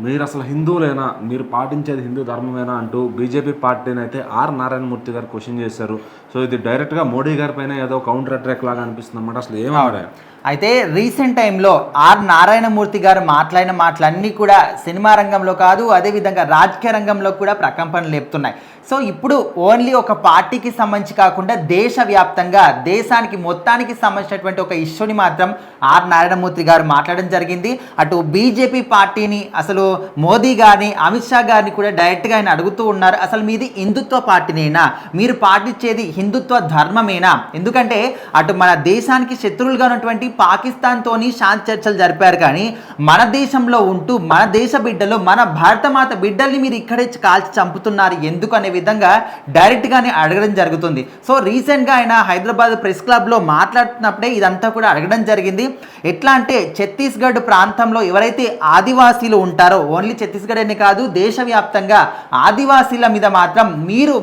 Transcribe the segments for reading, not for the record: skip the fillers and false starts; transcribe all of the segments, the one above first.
మీరు అసలు హిందువులేనా, మీరు పాటించేది హిందూ ధర్మమేనా అంటూ బీజేపీ పార్టీని అయితే ఆర్ నారాయణమూర్తి గారు క్వశ్చన్ చేశారు. సో ఇది డైరెక్ట్గా మోడీ గారి పైన ఏదో కౌంటర్ అటాక్ లాగా అనిపిస్తుంది అన్నమాట. అసలు ఏమన్నా అయితే రీసెంట్ టైంలో ఆర్ నారాయణమూర్తి గారు మాట్లాడిన మాటలన్నీ కూడా సినిమా రంగంలో కాదు, అదేవిధంగా రాజకీయ రంగంలో కూడా ప్రకంపనలు లేపుతున్నాయి. సో ఇప్పుడు ఓన్లీ ఒక పార్టీకి సంబంధించి కాకుండా దేశవ్యాప్తంగా దేశానికి మొత్తానికి సంబంధించినటువంటి ఒక ఇష్యూని మాత్రం ఆర్ నారాయణమూర్తి గారు మాట్లాడడం జరిగింది. అటు బీజేపీ పార్టీని అసలు మోదీ గారిని, అమిత్ షా గారిని కూడా డైరెక్ట్గా ఆయన అడుగుతూ ఉన్నారు, అసలు మీది హిందుత్వ పార్టీనేనా, మీరు పాటించేది హిందుత్వ ధర్మమేనా? ఎందుకంటే అటు మన దేశానికి శత్రువులుగా ఉన్నటువంటి పాకిస్తాన్తోని శాంతి చర్చలు జరిపారు, కానీ మన దేశంలో ఉంటూ మన దేశ బిడ్డలు, మన భారతమాత బిడ్డల్ని మీరు ఇక్కడే కాల్చి చంపుతున్నారు ఎందుకు అనే విధంగా డైరెక్ట్గానే అడగడం జరుగుతుంది. సో రీసెంట్గా ఆయన హైదరాబాద్ ప్రెస్ క్లబ్లో మాట్లాడుతున్నప్పుడే ఇదంతా కూడా అడగడం జరిగింది. ఎట్లా అంటే ఛత్తీస్గఢ్ ప్రాంతంలో ఎవరైతే ఆదివాసీలు ఉంటారో, ఓన్లీ ఛత్తీస్గఢ్ అనే కాదు దేశవ్యాప్తంగా ఆదివాసీల మీద మాత్రం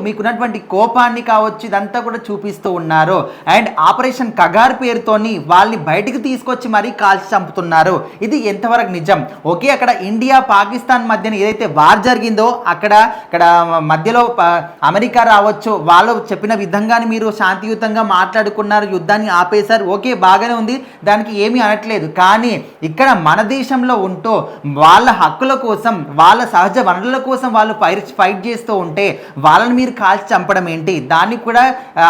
మీకున్నటువంటి కోపాన్ని కావచ్చు ఇదంతా కూడా చూపిస్తూ ఉన్నారు. అండ్ ఆపరేషన్ కగార్ పేరుతోని వాళ్ళని బయటికి తీసుకొచ్చి మరీ కాల్చి చంపుతున్నారు. ఇది ఎంతవరకు నిజం? ఓకే, అక్కడ ఇండియా పాకిస్తాన్ మధ్యన ఏదైతే వార్ జరిగిందో అక్కడ మధ్యలో అమెరికా రావచ్చు, వాళ్ళు చెప్పిన విధంగానే మీరు శాంతియుతంగా మాట్లాడుకున్నారు, యుద్ధాన్ని ఆపేశారు, ఓకే బాగానే ఉంది, దానికి ఏమీ అనట్లేదు. కానీ ఇక్కడ మన దేశంలో ఉంటూ వాళ్ళ హక్కుల కోసం, వాళ్ళ సహజ వనరుల కోసం వాళ్ళు ఫైట్ చేస్తూ ఉంటే వాళ్ళని మీరు కాల్చి చంపడం ఏంటి? దానికి కూడా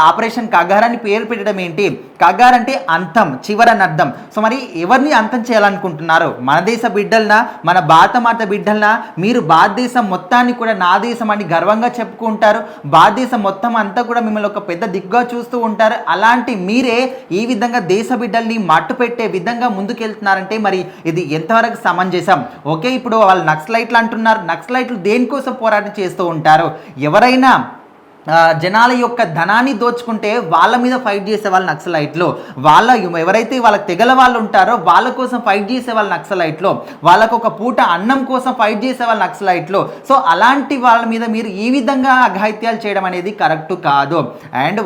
ఆపరేషన్ కగార్ అని పేరు పెట్టడం ఏంటి? కగార్ అంటే అంతం, చివరని అర్థం. సో మరి ఎవరిని అంతం చేయాలనుకుంటున్నారు? మన దేశ బిడ్డలనా, మన భారతమాత బిడ్డలనా? మీరు భారతదేశం మొత్తాన్ని కూడా నా దేశం అని గర్వంగా చెప్పుకుంటారు, భారతదేశం మొత్తం అంతా కూడా మిమ్మల్ని ఒక పెద్ద దిగ్గుగా చూస్తూ ఉంటారు. అలాంటి మీరే ఈ విధంగా దేశ బిడ్డల్ని మట్టు పెట్టే విధంగా ముందుకెళ్తున్నారంటే మరి ఇది ఎంతవరకు సమంజసం? ఓకే, ఇప్పుడు వాళ్ళు నక్సలైట్లు అంటున్నారు, నక్సలైట్లు దేనికోసం పోరాటం చేస్తూ ఉంటారు? ఎవరైనా జనాల యొక్క ధనాన్ని దోచుకుంటే వాళ్ళ మీద ఫైట్ చేసే వాళ్ళు నక్సలైట్లు, ఎవరైతే వాళ్ళ తెగల వాళ్ళు ఉంటారో వాళ్ళ కోసం ఫైట్ చేసే వాళ్ళు నక్సలైట్లు, వాళ్ళకు ఒక పూట అన్నం కోసం ఫైట్ చేసే వాళ్ళు నక్సలైట్లు. సో అలాంటి వాళ్ళ మీద మీరు ఈ విధంగా అఘాయిత్యాలు చేయడం అనేది కరెక్ట్ కాదు. అండ్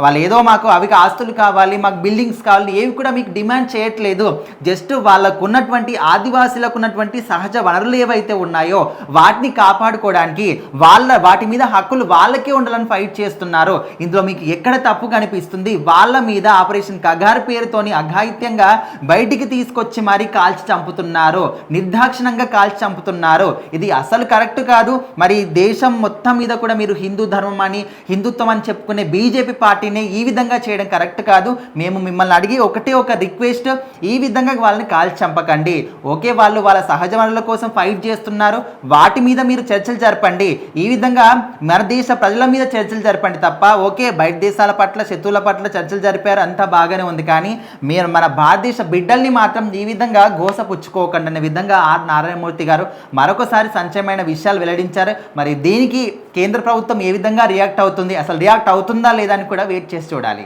వాళ్ళు ఏదో మాకు అవి ఆస్తులు కావాలి, మాకు బిల్డింగ్స్ కావాలి, ఏవి కూడా మీకు డిమాండ్ చేయట్లేదు. జస్ట్ వాళ్ళకు ఉన్నటువంటి ఆదివాసీలకు ఉన్నటువంటి సహజ వనరులు ఏవైతే ఉన్నాయో వాటిని కాపాడుకోవడానికి వాటి మీద హక్కులు వాళ్ళకే ఉండాలని ఫైట్ చేస్తున్నారు. ఇందులో మీకు ఎక్కడ తప్పు కనిపిస్తుంది? వాళ్ళ మీద ఆపరేషన్ కగార్ పేరుతోని అఘాయిత్యంగా బయటికి తీసుకొచ్చి మరీ కాల్చి చంపుతున్నారు, నిర్దాక్షిణంగా కాల్చి చంపుతున్నారు. ఇది అసలు కరెక్ట్ కాదు. మరి దేశం మొత్తం మీద కూడా మీరు హిందూ ధర్మం అని, హిందుత్వం అని చెప్పుకునే బీజేపీ పార్టీని ఈ విధంగా చేయడం కరెక్ట్ కాదు. మేము మిమ్మల్ని అడిగి ఒక రిక్వెస్ట్, ఈ విధంగా వాళ్ళని కాల్చి చంపకండి. ఓకే, వాళ్ళు వాళ్ళ సహజ వనరుల కోసం ఫైట్ చేస్తున్నారు, వాటి మీద మీరు చర్చలు జరపండి. ఈ విధంగా మన దేశ ప్రజల మీద చర్చలు జరపండి తప్ప, ఓకే బయట దేశాల పట్ల, శత్రువుల పట్ల చర్చలు జరిపారు, అంతా బాగానే ఉంది, కానీ మీరు మన భారతదేశ బిడ్డల్ని మాత్రం ఈ విధంగా గోసపుచ్చుకోకండి అనే విధంగా ఆర్ నారాయణమూర్తి గారు మరొకసారి సంచలనమైన విషయాలు వెల్లడించారు. మరి దీనికి కేంద్ర ప్రభుత్వం ఏ విధంగా రియాక్ట్ అవుతుంది, అసలు రియాక్ట్ అవుతుందా లేదా అని కూడా వెయిట్ చేసి చూడాలి.